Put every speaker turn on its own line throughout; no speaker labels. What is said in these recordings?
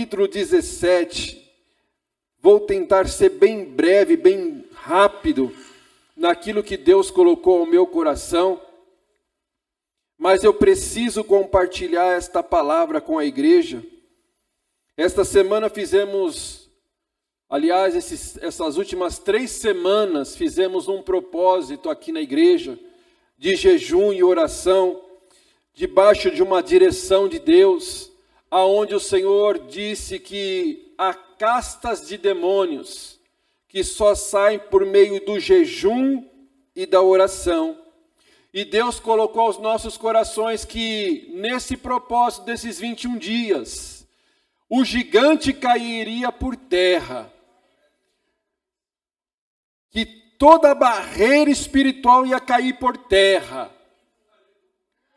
capítulo 17. Vou tentar ser bem breve, bem rápido, naquilo que Deus colocou ao meu coração. Mas eu preciso compartilhar esta palavra com a igreja. Esta semana fizemos, aliás, essas últimas 3 semanas, fizemos um propósito aqui na igreja, de jejum e oração, debaixo de uma direção de Deus, aonde o Senhor disse que há castas de demônios que só saem por meio do jejum e da oração. E Deus colocou aos nossos corações que nesse propósito desses 21 dias, o gigante cairia por terra. Que toda barreira espiritual ia cair por terra.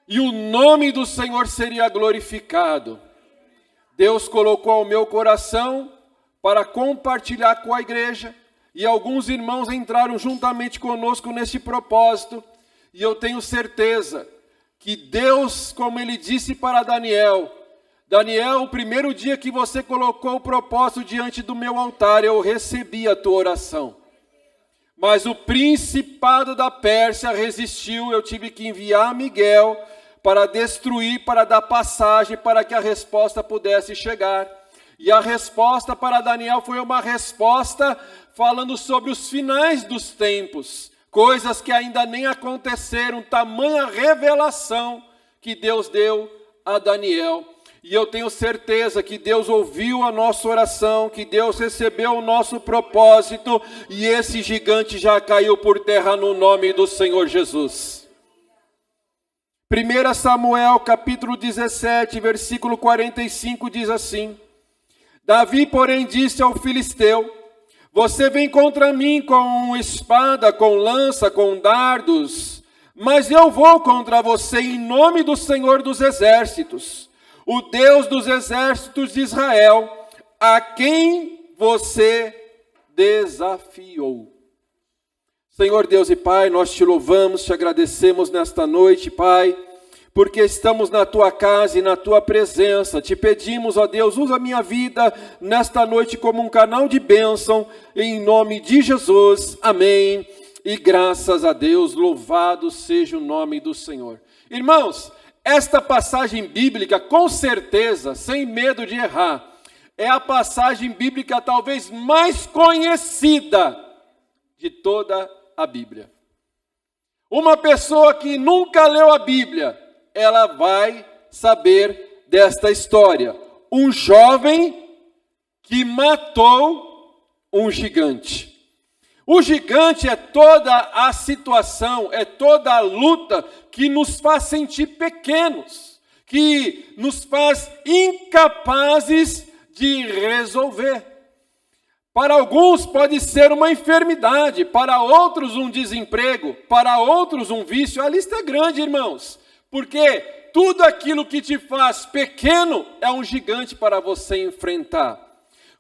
E o nome do Senhor seria glorificado. Deus colocou ao meu coração para compartilhar com a igreja. E alguns irmãos entraram juntamente conosco nesse propósito. E eu tenho certeza que Deus, como Ele disse para Daniel, Daniel, o primeiro dia que você colocou o propósito diante do meu altar, eu recebi a tua oração. Mas o principado da Pérsia resistiu, eu tive que enviar Miguel para destruir, para dar passagem, para que a resposta pudesse chegar. E a resposta para Daniel foi uma resposta falando sobre os finais dos tempos, coisas que ainda nem aconteceram, tamanha revelação que Deus deu a Daniel. E eu tenho certeza que Deus ouviu a nossa oração, que Deus recebeu o nosso propósito, e esse gigante já caiu por terra no nome do Senhor Jesus. 1 Samuel capítulo 17, versículo 45 diz assim: Davi, porém, disse ao filisteu: Você vem contra mim com espada, com lança, com dardos, mas eu vou contra você em nome do Senhor dos Exércitos, o Deus dos exércitos de Israel, a quem você desafiou. Senhor Deus e Pai, nós te louvamos, te agradecemos nesta noite, Pai, porque estamos na tua casa e na tua presença. Te pedimos, ó Deus, usa a minha vida nesta noite como um canal de bênção, em nome de Jesus, amém. E graças a Deus, louvado seja o nome do Senhor. Irmãos, esta passagem bíblica, com certeza, sem medo de errar, é a passagem bíblica talvez mais conhecida de toda a Bíblia. Uma pessoa que nunca leu a Bíblia, ela vai saber desta história. Um jovem que matou um gigante. O gigante é toda a situação, é toda a luta que nos faz sentir pequenos, que nos faz incapazes de resolver. Para alguns pode ser uma enfermidade, para outros um desemprego, para outros um vício. A lista é grande, irmãos, porque tudo aquilo que te faz pequeno é um gigante para você enfrentar.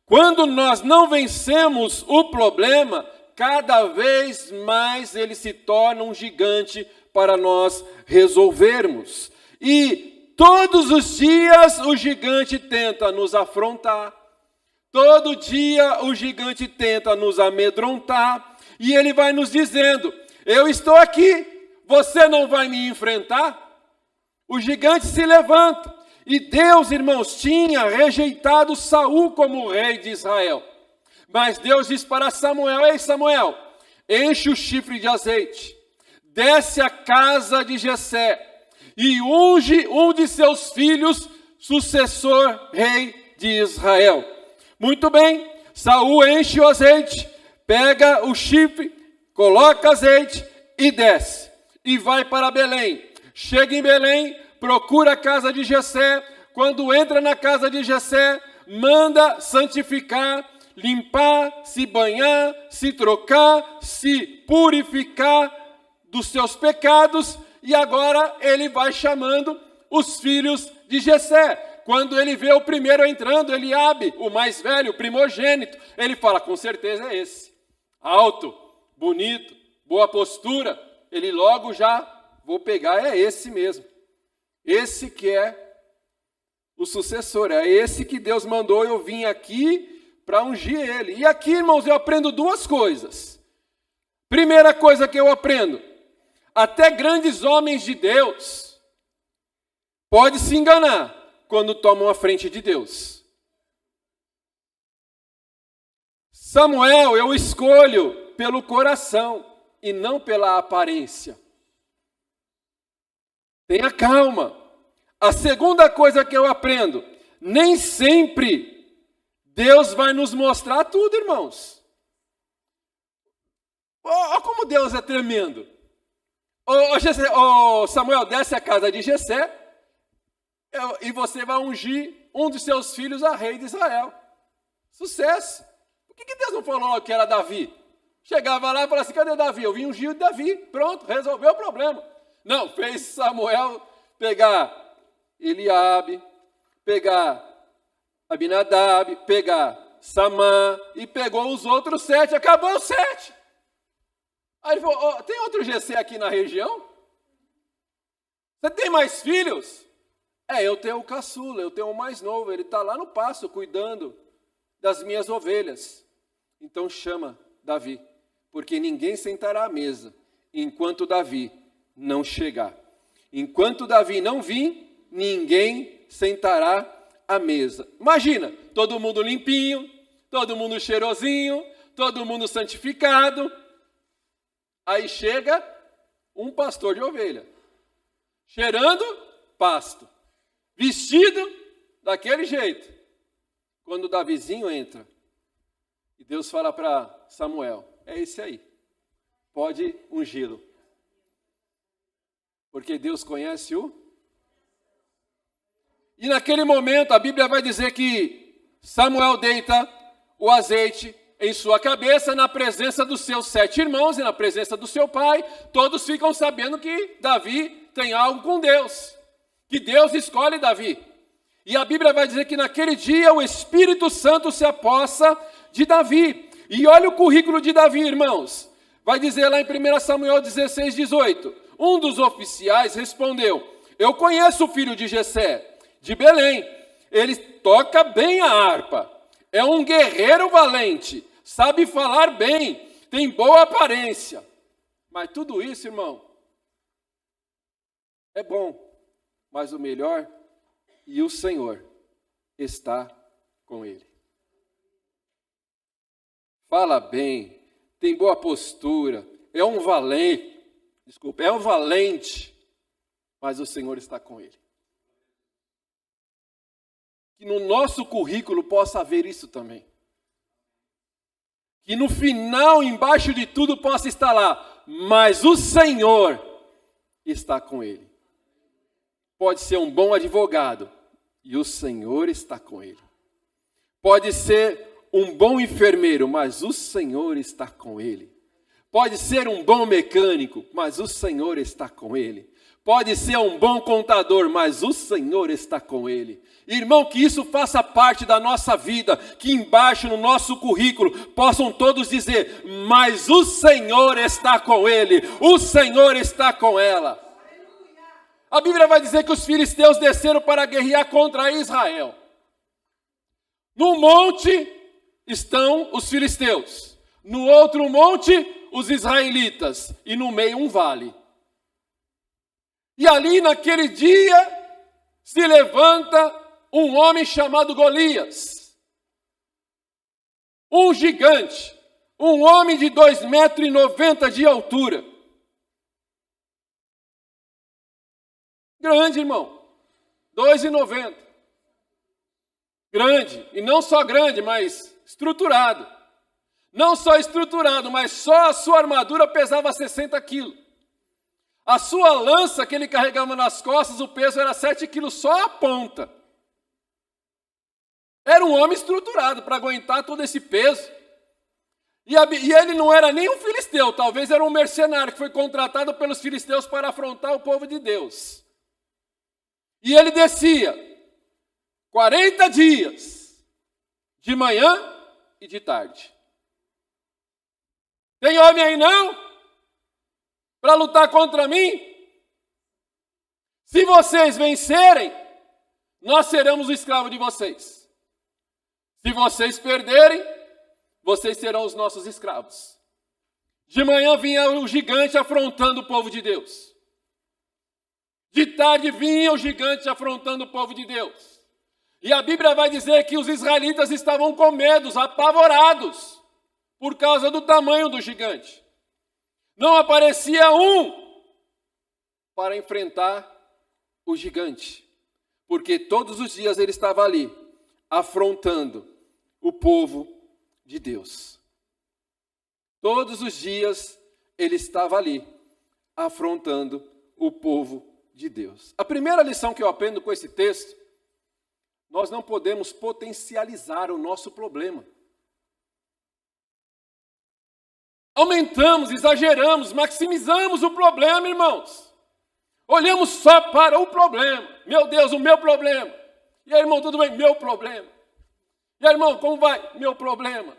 Quando nós não vencemos o problema, cada vez mais ele se torna um gigante para nós resolvermos. E todos os dias o gigante tenta nos afrontar. Todo dia o gigante tenta nos amedrontar. E ele vai nos dizendo: eu estou aqui, você não vai me enfrentar? O gigante se levanta. E Deus, irmãos, tinha rejeitado Saul como rei de Israel. Mas Deus diz para Samuel: ei Samuel, enche o chifre de azeite, desce à casa de Jessé e unge um de seus filhos, sucessor rei de Israel. Muito bem, Saul enche o azeite, pega o chifre, coloca azeite e desce. E vai para Belém. Chega em Belém, procura a casa de Jessé. Quando entra na casa de Jessé, manda santificar, limpar, se banhar, se trocar, se purificar dos seus pecados. E agora ele vai chamando os filhos de Jessé. Quando ele vê o primeiro entrando, Eliabe, o mais velho, o primogênito, ele fala: com certeza é esse. Alto, bonito, boa postura. Ele logo já, vou pegar, é esse mesmo. Esse que é o sucessor. É esse que Deus mandou eu vim aqui para ungir ele. E aqui, irmãos, eu aprendo duas coisas. Primeira coisa que eu aprendo: até grandes homens de Deus podem se enganar quando tomam a frente de Deus. Samuel eu escolho pelo coração e não pela aparência. Tenha calma. A segunda coisa que eu aprendo: nem sempre Deus vai nos mostrar tudo, irmãos. Olha como Deus é tremendo. Samuel, desce a casa de Jessé e você vai ungir um dos seus filhos a rei de Israel. Sucesso. Por que Deus não falou que era Davi? Chegava lá e falava assim: cadê Davi? Eu vim ungir Davi. Pronto, resolveu o problema. Não, fez Samuel pegar Eliabe, pegar Abinadab, pegar Samã e pegou os outros 7. Acabou os 7. Aí ele falou: tem outro Jessé aqui na região? Você tem mais filhos? Eu tenho o caçula, eu tenho o mais novo. Ele está lá no pasto cuidando das minhas ovelhas. Então chama Davi, porque ninguém sentará à mesa enquanto Davi não chegar. Enquanto Davi não vir, ninguém sentará à mesa. Imagina, todo mundo limpinho, todo mundo cheirosinho, todo mundo santificado. Aí chega um pastor de ovelha, cheirando pasto, vestido daquele jeito. Quando o Davizinho entra, e Deus fala para Samuel: é esse aí, pode ungí-lo. Porque Deus conhece o... E naquele momento a Bíblia vai dizer que Samuel deita o azeite em sua cabeça na presença dos seus 7 irmãos e na presença do seu pai. Todos ficam sabendo que Davi tem algo com Deus, que Deus escolhe Davi. E a Bíblia vai dizer que naquele dia o Espírito Santo se apossa de Davi. E olha o currículo de Davi, irmãos. Vai dizer lá em 1 Samuel 16, 18. Um dos oficiais respondeu: eu conheço o filho de Jessé, de Belém. Ele toca bem a harpa. É um guerreiro valente, sabe falar bem, tem boa aparência. Mas tudo isso, irmão, é bom. Mas o melhor, e o Senhor está com ele. Fala bem, tem boa postura, é um valente, mas o Senhor está com ele. Que no nosso currículo possa haver isso também. Que no final, embaixo de tudo, possa estar lá: mas o Senhor está com ele. Pode ser um bom advogado, e o Senhor está com ele. Pode ser um bom enfermeiro, mas o Senhor está com ele. Pode ser um bom mecânico, mas o Senhor está com ele. Pode ser um bom contador, mas o Senhor está com ele. Irmão, que isso faça parte da nossa vida, que embaixo no nosso currículo possam todos dizer: mas o Senhor está com ele, o Senhor está com ela. A Bíblia vai dizer que os filisteus desceram para guerrear contra Israel. No monte estão os filisteus, no outro monte os israelitas, e no meio um vale. E ali naquele dia se levanta um homem chamado Golias, um gigante, um homem de 2,90 m de altura. Grande, irmão, 2,90 m. Grande, e não só grande, mas estruturado. Não só estruturado, mas só a sua armadura pesava 60 quilos. A sua lança que ele carregava nas costas, o peso era 7 quilos, só a ponta. Era um homem estruturado para aguentar todo esse peso. E ele não era nem um filisteu, talvez era um mercenário que foi contratado pelos filisteus para afrontar o povo de Deus. E ele descia 40 dias, de manhã e de tarde. Tem homem aí não? Para lutar contra mim? Se vocês vencerem, nós seremos escravos de vocês. Se vocês perderem, vocês serão os nossos escravos. De manhã vinha o gigante afrontando o povo de Deus. De tarde vinha o gigante afrontando o povo de Deus. E a Bíblia vai dizer que os israelitas estavam com medo, apavorados, por causa do tamanho do gigante. Não aparecia um para enfrentar o gigante, porque todos os dias ele estava ali, afrontando o povo de Deus. Todos os dias ele estava ali, afrontando o povo de Deus. A primeira lição que eu aprendo com esse texto: nós não podemos potencializar o nosso problema. Aumentamos, exageramos, maximizamos o problema, irmãos. Olhamos só para o problema. Meu Deus, o meu problema. E aí, irmão, tudo bem? Meu problema. E aí, irmão, como vai? Meu problema.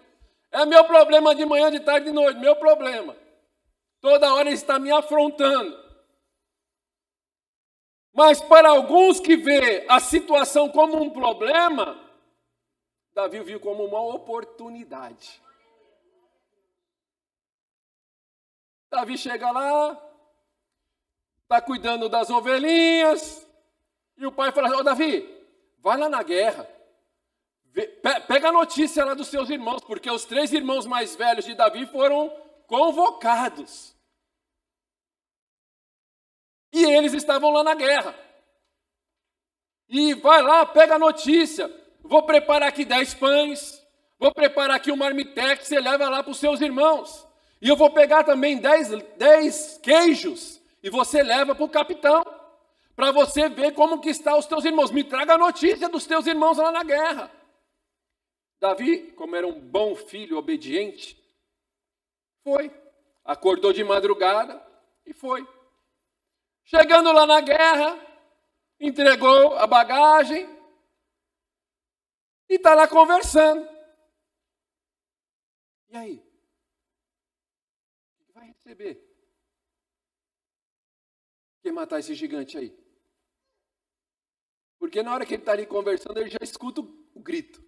É meu problema de manhã, de tarde, de noite. Meu problema. Toda hora ele está me afrontando. Mas para alguns que vê a situação como um problema, Davi viu como uma oportunidade. Davi chega lá, está cuidando das ovelhinhas, e o pai fala: Davi, vai lá na guerra, pega a notícia lá dos seus irmãos, porque os 3 irmãos mais velhos de Davi foram convocados. E eles estavam lá na guerra. E vai lá, pega a notícia, vou preparar aqui 10 pães, vou preparar aqui um marmitex, você leva lá para os seus irmãos. E eu vou pegar também 10 queijos e você leva para o capitão, para você ver como que estão os teus irmãos. Me traga a notícia dos teus irmãos lá na guerra. Davi, como era um bom filho obediente, foi. Acordou de madrugada e foi. Chegando lá na guerra, entregou a bagagem e está lá conversando. E aí? Vai receber? Quem matar esse gigante aí? Porque na hora que ele está ali conversando, ele já escuta o grito.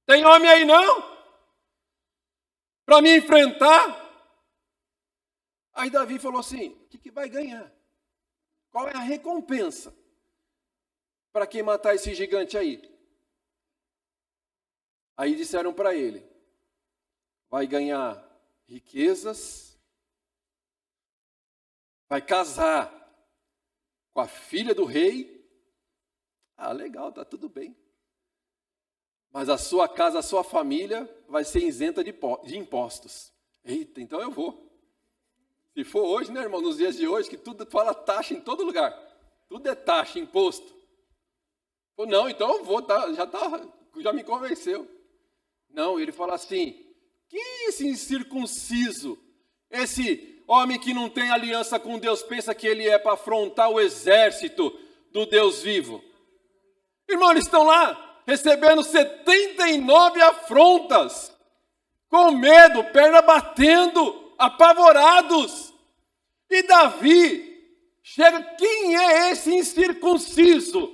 Tem homem aí não? Para me enfrentar? Aí Davi falou assim: o que vai ganhar? Qual é a recompensa para quem matar esse gigante aí? Aí disseram para ele: vai ganhar riquezas, vai casar com a filha do rei. Ah, legal, tá tudo bem. Mas a sua casa, a sua família vai ser isenta de impostos. Eita, então eu vou. Se for hoje, né, irmão, nos dias de hoje, que tudo fala taxa em todo lugar. Tudo é taxa, imposto. Ou não, então eu vou, já me convenceu. Não, ele fala assim: que esse incircunciso, esse homem que não tem aliança com Deus, pensa que ele é para afrontar o exército do Deus vivo? Irmão, eles estão lá recebendo 79 afrontas, com medo, perna batendo, apavorados. E Davi chega: quem é esse incircunciso?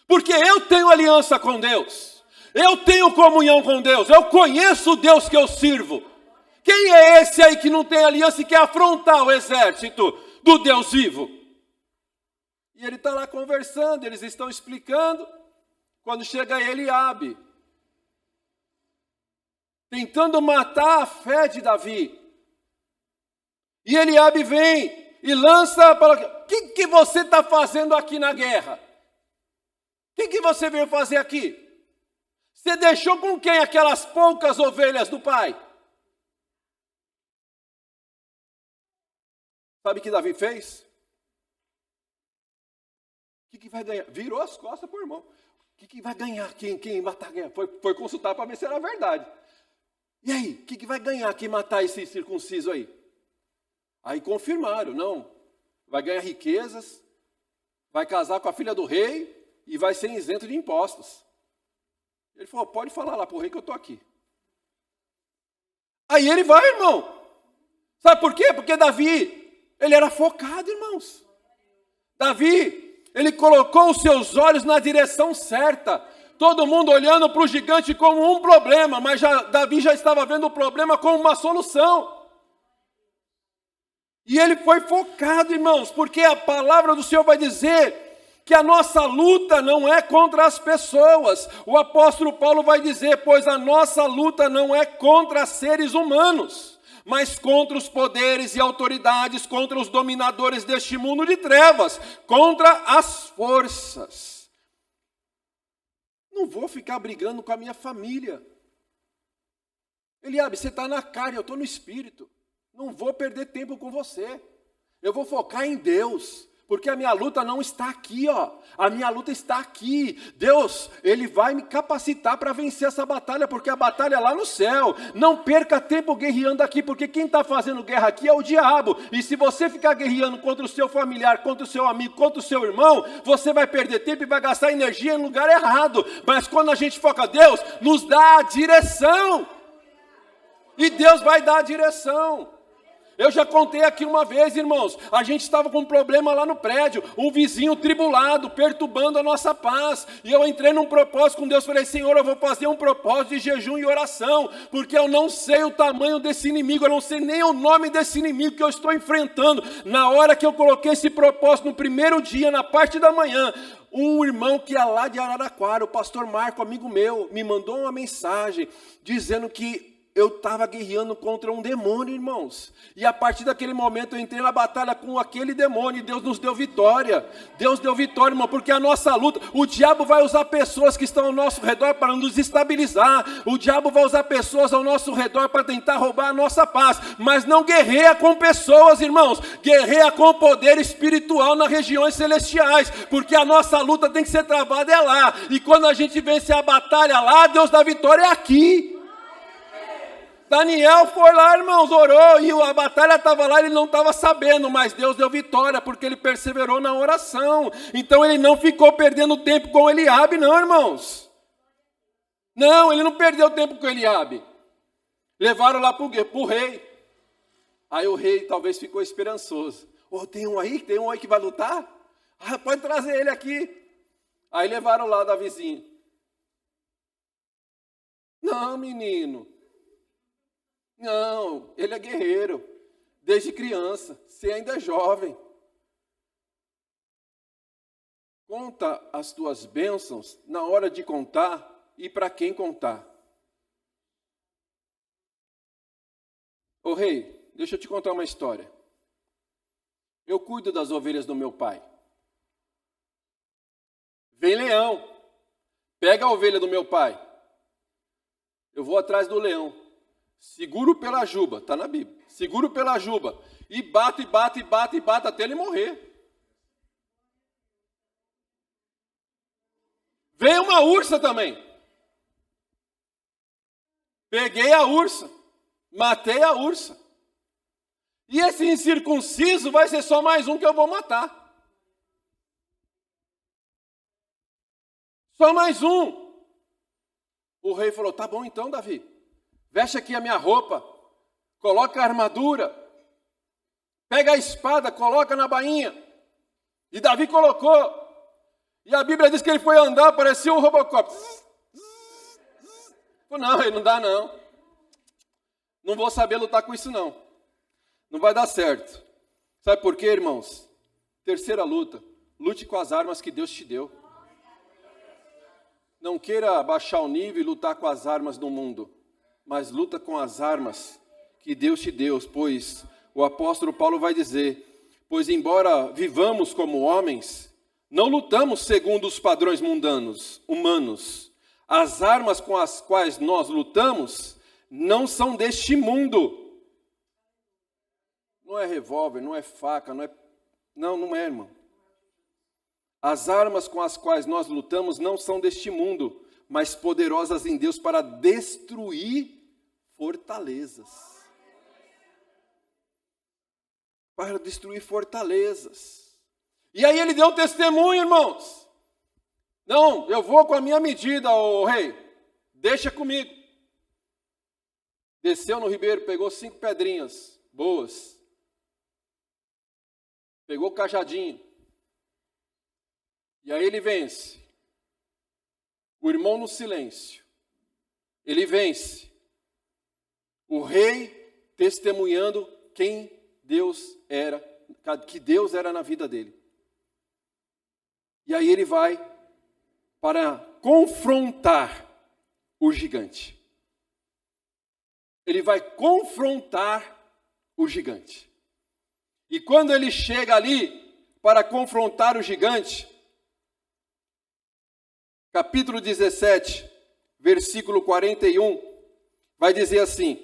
Porque eu tenho aliança com Deus, eu tenho comunhão com Deus, eu conheço o Deus que eu sirvo. Quem é esse aí que não tem aliança e quer afrontar o exército do Deus vivo? E ele está lá conversando, eles estão explicando, quando chega Eliabe, tentando matar a fé de Davi. E Eliabe vem e lança para... O que você está fazendo aqui na guerra? O que você veio fazer aqui? Você deixou com quem aquelas poucas ovelhas do pai? Sabe o que Davi fez? O que vai ganhar? Virou as costas para o irmão. O que vai ganhar quem matar a guerra? Foi consultar para ver se era verdade. E aí, o que vai ganhar quem matar esse circunciso aí? Aí confirmaram: não, vai ganhar riquezas, vai casar com a filha do rei e vai ser isento de impostos. Ele falou: pode falar lá para o rei que eu estou aqui. Aí ele vai, irmão. Sabe por quê? Porque Davi, ele era focado, irmãos. Davi, Ele colocou os seus olhos na direção certa. Todo mundo olhando para o gigante como um problema, mas Davi já estava vendo o problema como uma solução. E ele foi focado, irmãos, porque a palavra do Senhor vai dizer que a nossa luta não é contra as pessoas. O apóstolo Paulo vai dizer, pois a nossa luta não é contra seres humanos, mas contra os poderes e autoridades, contra os dominadores deste mundo de trevas, contra as forças. Não vou ficar brigando com a minha família. Eliabe, você está na carne, eu estou no espírito. Não vou perder tempo com você. Eu vou focar em Deus. Porque a minha luta não está aqui, ó. A minha luta está aqui. Deus, Ele vai me capacitar para vencer essa batalha, porque a batalha é lá no céu. Não perca tempo guerreando aqui, porque quem está fazendo guerra aqui é o diabo. E se você ficar guerreando contra o seu familiar, contra o seu amigo, contra o seu irmão, você vai perder tempo e vai gastar energia em lugar errado. Mas quando a gente foca, Deus nos dá a direção. E Deus vai dar a direção. Eu já contei aqui uma vez, irmãos, a gente estava com um problema lá no prédio, um vizinho tribulado, perturbando a nossa paz, e eu entrei num propósito com Deus, falei, Senhor, eu vou fazer um propósito de jejum e oração, porque eu não sei o tamanho desse inimigo, eu não sei nem o nome desse inimigo que eu estou enfrentando. Na hora que eu coloquei esse propósito, no primeiro dia, na parte da manhã, um irmão que é lá de Araraquara, o pastor Marco, amigo meu, me mandou uma mensagem, dizendo que eu estava guerreando contra um demônio, irmãos. E a partir daquele momento eu entrei na batalha com aquele demônio. E Deus nos deu vitória. Deus deu vitória, irmão, porque a nossa luta, o diabo vai usar pessoas que estão ao nosso redor para nos desestabilizar. O diabo vai usar pessoas ao nosso redor para tentar roubar a nossa paz. Mas não guerreia com pessoas, irmãos. Guerreia com o poder espiritual nas regiões celestiais. Porque a nossa luta tem que ser travada é lá. E quando a gente vence a batalha lá, Deus dá vitória é aqui. Daniel foi lá, irmãos, orou, e a batalha estava lá, ele não estava sabendo, mas Deus deu vitória, porque ele perseverou na oração. Então ele não ficou perdendo tempo com Eliabe, não, irmãos. Não, ele não perdeu tempo com Eliabe. Levaram lá para o rei. Aí o rei talvez ficou esperançoso. Tem um aí que vai lutar? Pode trazer ele aqui. Aí levaram lá Davizinho. Não, menino. Não, ele é guerreiro, desde criança, você ainda é jovem. Conta as tuas bênçãos na hora de contar e para quem contar. Ô rei, deixa eu te contar uma história. Eu cuido das ovelhas do meu pai. Vem leão, pega a ovelha do meu pai. Eu vou atrás do leão. Seguro pela juba, está na Bíblia. Seguro pela juba. E bato até ele morrer. Veio uma ursa também. Peguei a ursa. Matei a ursa. E esse incircunciso vai ser só mais um que eu vou matar. Só mais um. O rei falou, tá bom então, Davi. Veste aqui a minha roupa, coloca a armadura, pega a espada, coloca na bainha. E Davi colocou. E a Bíblia diz que ele foi andar, parecia um Robocop. Não, ele não dá não. Não vou saber lutar com isso não. Não vai dar certo. Sabe por quê, irmãos? Terceira luta, lute com as armas que Deus te deu. Não queira baixar o nível e lutar com as armas do mundo. Mas luta com as armas que Deus te deu, pois o apóstolo Paulo vai dizer, pois embora vivamos como homens, não lutamos segundo os padrões mundanos, humanos. As armas com as quais nós lutamos não são deste mundo. Não é revólver, não é faca, não é, irmão. As armas com as quais nós lutamos não são deste mundo, mas poderosas em Deus para destruir fortalezas. Para destruir fortalezas. E aí ele deu um testemunho, irmãos. Não, eu vou com a minha medida, ô rei. Deixa comigo. Desceu no ribeiro, pegou 5 pedrinhas boas. Pegou o cajadinho. E aí ele vence. O irmão no silêncio. Ele vence. O rei testemunhando quem Deus era, que Deus era na vida dele. E aí ele vai para confrontar o gigante. Ele vai confrontar o gigante. E quando ele chega ali para confrontar o gigante, capítulo 17, versículo 41, vai dizer assim: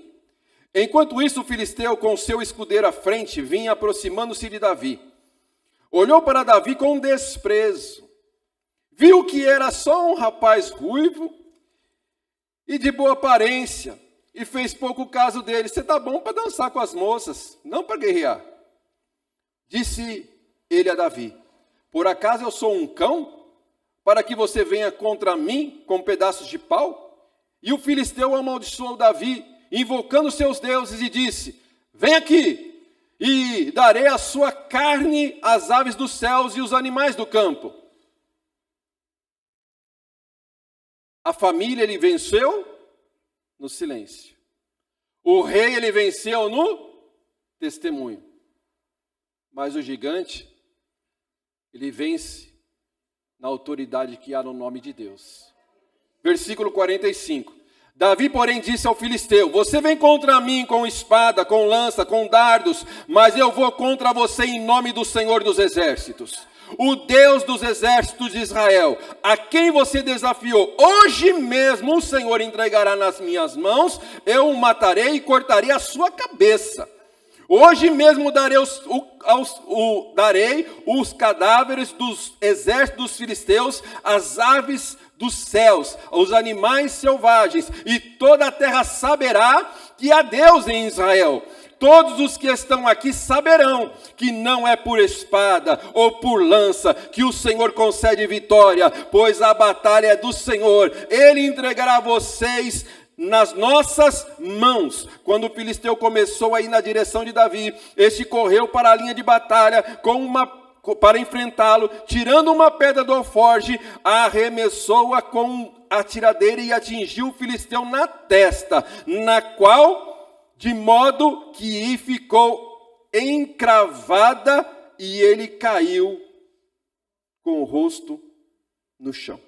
enquanto isso, o filisteu, com seu escudeiro à frente, vinha aproximando-se de Davi. Olhou para Davi com desprezo. Viu que era só um rapaz ruivo e de boa aparência, e fez pouco caso dele. Você está bom para dançar com as moças, não para guerrear. Disse ele a Davi: por acaso eu sou um cão, para que você venha contra mim com pedaços de pau? E o filisteu amaldiçoou Davi, invocando seus deuses, e disse: vem aqui, e darei a sua carne às aves dos céus e os animais do campo. A família ele venceu no silêncio. O rei ele venceu no testemunho. Mas o gigante, ele vence na autoridade que há no nome de Deus. Versículo 45. Davi, porém, disse ao filisteu: você vem contra mim com espada, com lança, com dardos, mas eu vou contra você em nome do Senhor dos Exércitos, o Deus dos exércitos de Israel, a quem você desafiou. Hoje mesmo o Senhor entregará nas minhas mãos, eu o matarei e cortarei a sua cabeça. Hoje mesmo darei os cadáveres dos exércitos dos filisteus, as aves dos céus, os animais selvagens, e toda a terra saberá que há Deus em Israel. Todos os que estão aqui saberão que não é por espada ou por lança que o Senhor concede vitória, pois a batalha é do Senhor. Ele entregará vocês nas nossas mãos. Quando o filisteu começou a ir na direção de Davi, este correu para a linha de batalha para enfrentá-lo, tirando uma pedra do alforje, arremessou-a com a tiradeira e atingiu o filisteu na testa, na qual, de modo que ficou encravada, e ele caiu com o rosto no chão.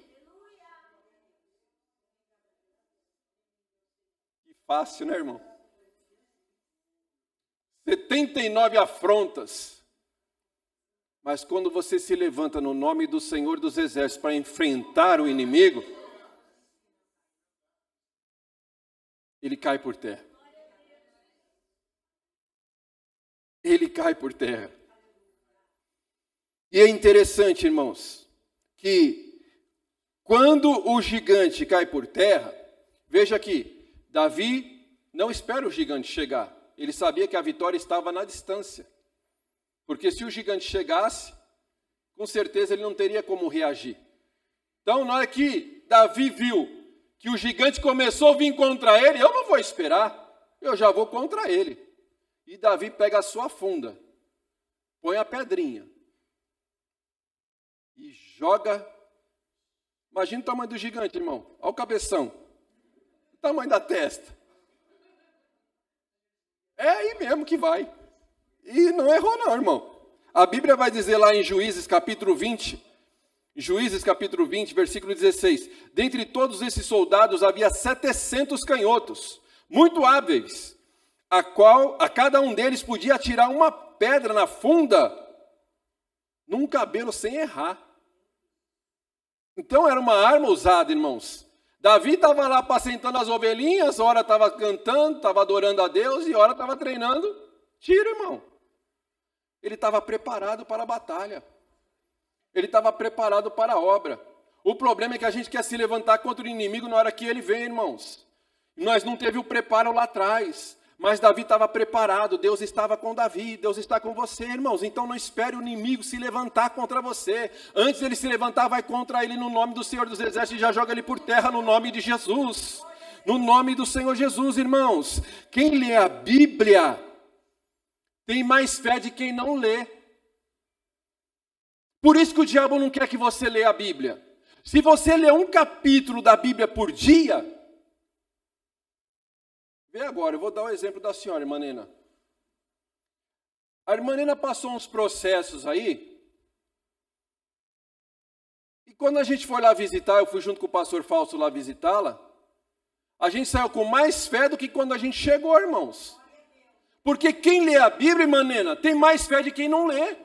Que fácil, né, irmão? 79 afrontas. Mas quando você se levanta no nome do Senhor dos Exércitos para enfrentar o inimigo, ele cai por terra. Ele cai por terra. E é interessante, irmãos, que quando o gigante cai por terra, veja aqui, Davi não espera o gigante chegar. Ele sabia que a vitória estava na distância. Porque se o gigante chegasse, com certeza ele não teria como reagir. Então, na hora que Davi viu que o gigante começou a vir contra ele, eu não vou esperar, eu já vou contra ele. E Davi pega a sua funda, põe a pedrinha e joga. Imagina o tamanho do gigante, irmão. Olha o cabeção, o tamanho da testa. É aí mesmo que vai. E não errou não, irmão. A Bíblia vai dizer lá em Juízes capítulo 20, versículo 16. Dentre todos esses soldados havia 700 canhotos, muito hábeis, a cada um deles podia atirar uma pedra na funda, num cabelo sem errar. Então era uma arma usada, irmãos. Davi estava lá apacentando as ovelhinhas, ora estava cantando, estava adorando a Deus, e ora estava treinando tiro, irmão. Ele estava preparado para a batalha. Ele estava preparado para a obra. O problema é que a gente quer se levantar contra o inimigo na hora que ele vem, irmãos. Nós não teve o preparo lá atrás. Mas Davi estava preparado, Deus estava com Davi, Deus está com você, irmãos. Então não espere o inimigo se levantar contra você. Antes ele se levantar, vai contra ele no nome do Senhor dos Exércitos e já joga ele por terra no nome de Jesus. No nome do Senhor Jesus, irmãos. Quem lê a Bíblia tem mais fé de quem não lê. Por isso que o diabo não quer que você leia a Bíblia. Se você ler um capítulo da Bíblia por dia, vê agora, eu vou dar o exemplo da senhora, irmã Nena. A irmã Nena passou uns processos aí, e quando a gente foi lá visitar, eu fui junto com o pastor Fausto lá visitá-la, a gente saiu com mais fé do que quando a gente chegou, irmãos. Porque quem lê a Bíblia, irmã Nena, tem mais fé de quem não lê.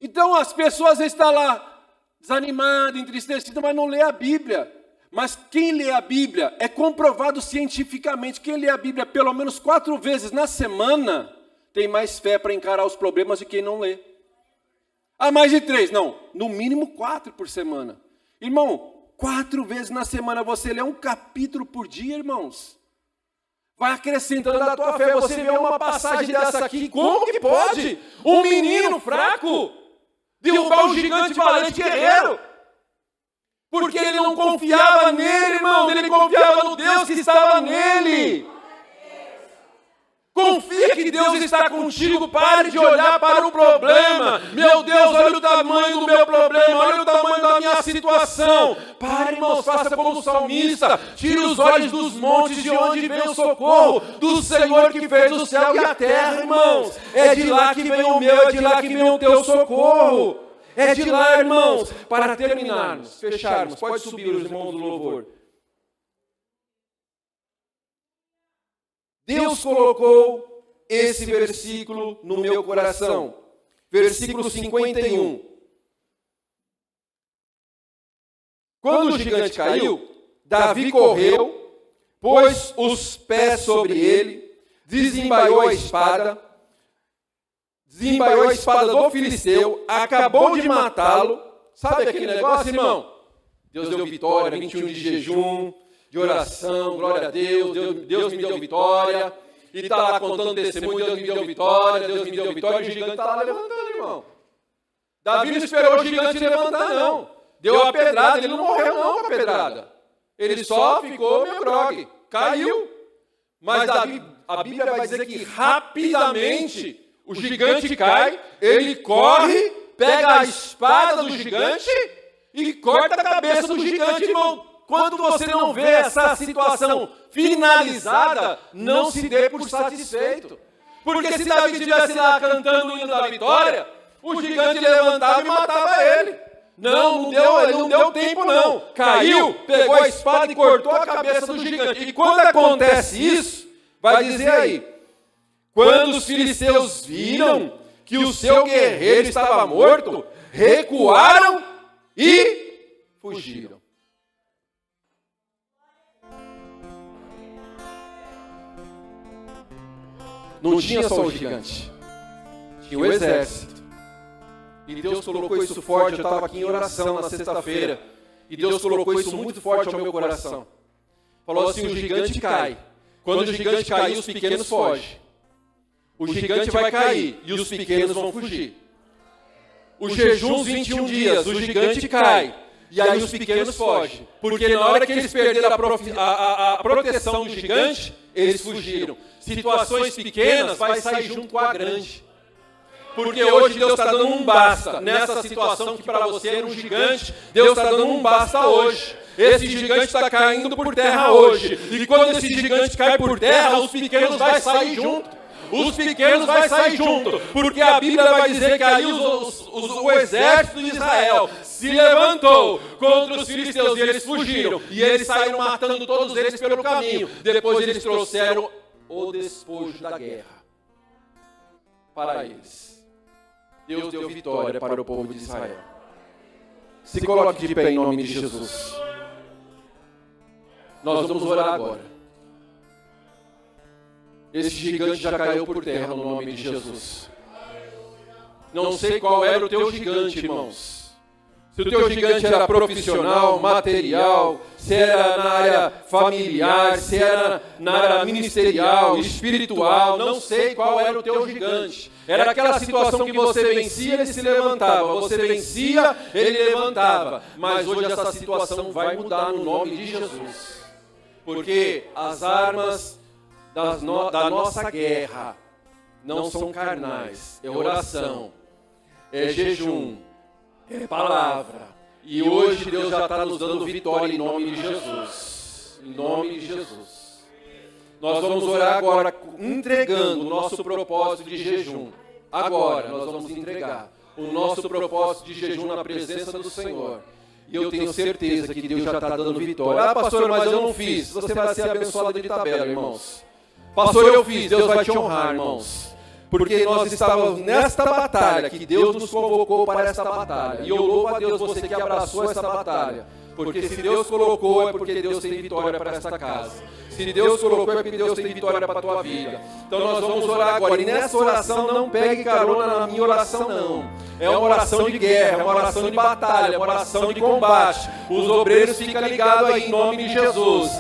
Então as pessoas às vezes estão lá desanimadas, entristecidas, mas não lê a Bíblia. Mas quem lê a Bíblia, é comprovado cientificamente, quem lê a Bíblia pelo menos 4 vezes na semana, tem mais fé para encarar os problemas de quem não lê. Ah, mais de 3, não, no mínimo 4 por semana. Irmão, 4 vezes na semana você lê um capítulo por dia, irmãos. Vai acrescentando a tua fé, você vê uma passagem dessa aqui, como que pode? Um menino fraco derrubar um gigante valente guerreiro. Porque ele não confiava nele, irmão, ele confiava no Deus que estava nele. Confia que Deus está contigo, pare de olhar para o problema. Meu Deus, olha o tamanho do meu problema, olha o tamanho da minha situação. Pare, irmãos, faça como o salmista, tire os olhos dos montes de onde vem o socorro, do Senhor que fez o céu e a terra, irmãos. É de lá que vem o meu, é de lá que vem o teu socorro. É de lá, irmãos, para terminarmos, fecharmos. Pode subir os irmãos do louvor. Deus colocou esse versículo no meu coração. Versículo 51. Quando o gigante caiu, Davi correu, pôs os pés sobre ele, desembaiou a espada do filisteu, acabou de matá-lo. Sabe aquele negócio, irmão? Deus deu vitória, 21 de jejum, de oração, glória a Deus, Deus me deu vitória. E está lá contando testemunho, Deus me deu vitória, Deus me deu vitória, e o gigante está lá levantando, irmão. Davi não esperou o gigante levantar, não. Deu a pedrada, ele não morreu não com a pedrada. Ele só ficou meio grogue, caiu. Mas a Bíblia vai dizer que rapidamente o gigante cai, ele corre, pega a espada do gigante e corta a cabeça do gigante, irmão. Quando você não vê essa situação finalizada, não se dê por satisfeito. Porque se Davi estivesse lá cantando o hino da vitória, o gigante levantava e matava ele. Não deu tempo não. Caiu, pegou a espada e cortou a cabeça do gigante. E quando acontece isso, vai dizer aí, quando os filisteus viram que o seu guerreiro estava morto, recuaram e fugiram. Não tinha só o gigante, tinha o exército. E Deus colocou isso forte, eu estava aqui em oração na sexta-feira, e Deus colocou isso muito forte ao meu coração. Falou assim, o gigante cai. Quando o gigante cair, os pequenos fogem. O gigante vai cair e os pequenos vão fugir. O jejum 21 dias, o gigante cai. E aí os pequenos fogem. Porque na hora que eles perderam a proteção do gigante, eles fugiram. Situações pequenas vai sair junto com a grande. Porque hoje Deus está dando um basta. Nessa situação que para você era um gigante, Deus está dando um basta hoje. Esse gigante está caindo por terra hoje. E quando esse gigante cai por terra, os pequenos vão sair junto. Os pequenos vão sair junto, porque a Bíblia vai dizer que aí o exército de Israel se levantou contra os filisteus e eles fugiram. E eles saíram matando todos eles pelo caminho. Depois eles trouxeram o despojo da guerra para eles. Deus deu vitória para o povo de Israel. Se coloque de pé em nome de Jesus. Nós vamos orar agora. Esse gigante já caiu por terra no nome de Jesus. Não sei qual era o teu gigante, irmãos. Se o teu gigante era profissional, material, se era na área familiar, se era na área ministerial, espiritual, não sei qual era o teu gigante. Era aquela situação que você vencia, ele se levantava. Você vencia, ele levantava. Mas hoje essa situação vai mudar no nome de Jesus. Porque as armas da nossa guerra não são carnais, é oração, é jejum, é palavra. E hoje Deus já está nos dando vitória em nome de Jesus. Em nome de Jesus. Nós vamos orar agora, entregando o nosso propósito de jejum. Agora nós vamos entregar o nosso propósito de jejum na presença do Senhor. E eu tenho certeza que Deus já está dando vitória. Ah, pastor, mas eu não fiz. Você vai ser abençoado de tabela, irmãos. Pastor, eu fiz. Deus vai te honrar, irmãos. Porque nós estávamos nesta batalha, que Deus nos convocou para esta batalha. E eu louvo a Deus você que abraçou essa batalha. Porque se Deus colocou, é porque Deus tem vitória para esta casa. Se Deus colocou, é porque Deus tem vitória para a tua vida. Então nós vamos orar agora. E nessa oração, não pegue carona na minha oração, não. É uma oração de guerra, é uma oração de batalha, é uma oração de combate. Os obreiros ficam ligados aí em nome de Jesus.